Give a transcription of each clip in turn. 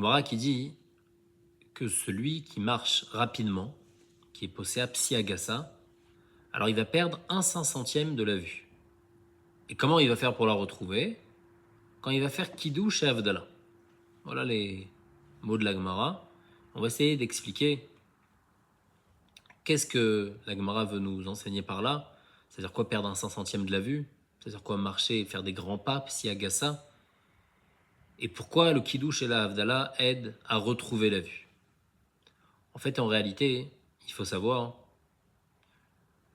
Gemara qui dit que celui qui marche rapidement, qui est posséa psiagasa, alors il va perdre 1/500e de la vue. Et comment il va faire pour la retrouver? Quand il va faire Kiddush et Havdalah. Voilà les mots de la Gemara. On va essayer d'expliquer qu'est-ce que la Gemara veut nous enseigner par là. C'est-à-dire quoi perdre 1/500e de la vue? C'est-à-dire quoi marcher et faire des grands pas, psiagasa? Et pourquoi le Kiddush et la Havdalah aident à retrouver la vue? En fait, en réalité, il faut savoir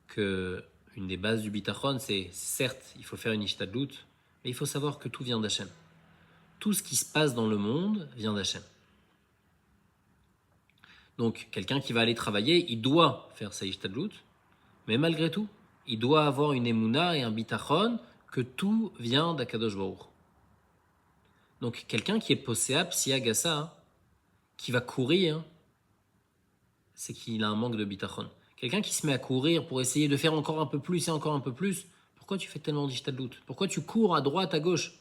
que une des bases du bitachon, c'est certes, il faut faire une ishtadlut, mais il faut savoir que tout vient d'Hachem. Tout ce qui se passe dans le monde vient d'Hachem. Donc, quelqu'un qui va aller travailler, il doit faire sa ishtadlut, mais malgré tout, il doit avoir une émouna et un bitachon que tout vient d'Akadosh Baruch. Donc, quelqu'un qui est posséa, psiagasa, qui va courir, c'est qu'il a un manque de bitachon. Quelqu'un qui se met à courir pour essayer de faire encore un peu plus et encore un peu plus, pourquoi tu fais tellement d'ishtadlut? Pourquoi tu cours à droite, à gauche?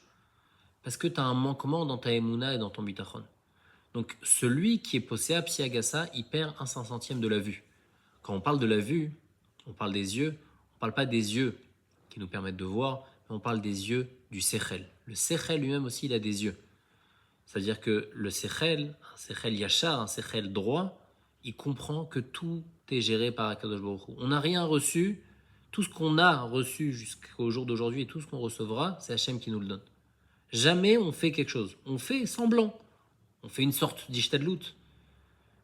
Parce que tu as un manquement dans ta émouna et dans ton bitachon. Donc celui qui est posséa psiagasa, il perd 1/500e de la vue. Quand on parle de la vue, on parle des yeux, on ne parle pas des yeux qui nous permettent de voir, mais on parle des yeux du sechel. Le sechel lui-même aussi, il a des yeux. C'est-à-dire que le sechel, un sechel yachar, un sechel droit, il comprend que tout est géré par Akadosh Baruch Hu. On n'a rien reçu. Tout ce qu'on a reçu jusqu'au jour d'aujourd'hui et tout ce qu'on recevra, c'est Hachem qui nous le donne. Jamais on fait quelque chose. On fait semblant. On fait une sorte d'ishtadlut.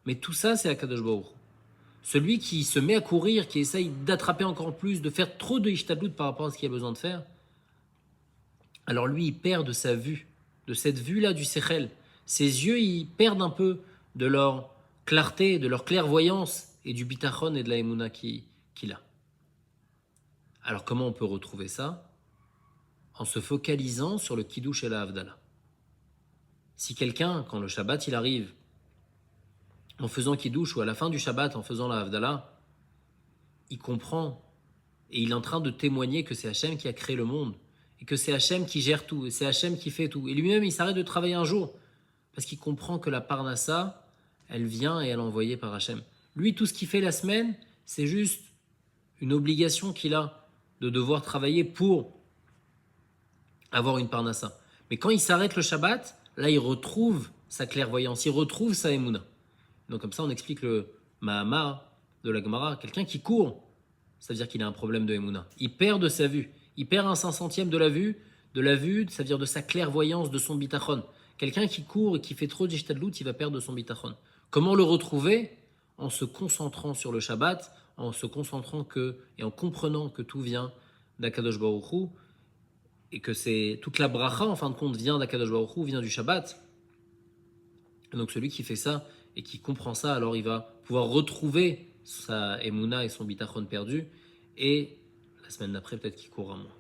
Mais tout ça, c'est Akadosh Baruch Hu. Celui qui se met à courir, qui essaye d'attraper encore plus, de faire trop de ishtadlut par rapport à ce qu'il a besoin de faire, alors lui, il perd de sa vue, de cette vue-là du sechel. Ses yeux, ils perdent un peu de leur clarté, de leur clairvoyance et du bitachon et de la émouna qu'il a. Alors comment on peut retrouver ça? En se focalisant sur le kiddush et la havdalah. Si quelqu'un, quand le Shabbat il arrive, en faisant kiddush ou à la fin du Shabbat en faisant la havdalah, il comprend et il est en train de témoigner que c'est Hachem qui a créé le monde et que c'est Hachem qui gère tout et c'est Hachem qui fait tout. Et lui-même il s'arrête de travailler un jour parce qu'il comprend que la parnassa, elle vient et elle est envoyée par Hachem. Lui, tout ce qu'il fait la semaine, c'est juste une obligation qu'il a de devoir travailler pour avoir une parnassa. Mais quand il s'arrête le Shabbat, là, il retrouve sa clairvoyance, il retrouve sa émouna. Donc comme ça, on explique le Mahamar de la Gemara. Quelqu'un qui court, ça veut dire qu'il a un problème de émouna. Il perd de sa vue. Il perd 1/500e de la vue, ça veut dire de sa clairvoyance, de son bitachon. Quelqu'un qui court et qui fait trop d'ishtadlut, il va perdre de son bitachon. Comment le retrouver? En se concentrant sur le Shabbat, en se concentrant et en comprenant que tout vient d'Akadosh Baruch Hu, et que c'est toute la bracha, en fin de compte, vient d'Akadosh Baruch Hu, vient du Shabbat. Et donc celui qui fait ça et qui comprend ça, alors il va pouvoir retrouver sa émouna et son bitachon perdu, et la semaine d'après, peut-être qu'il courra moins.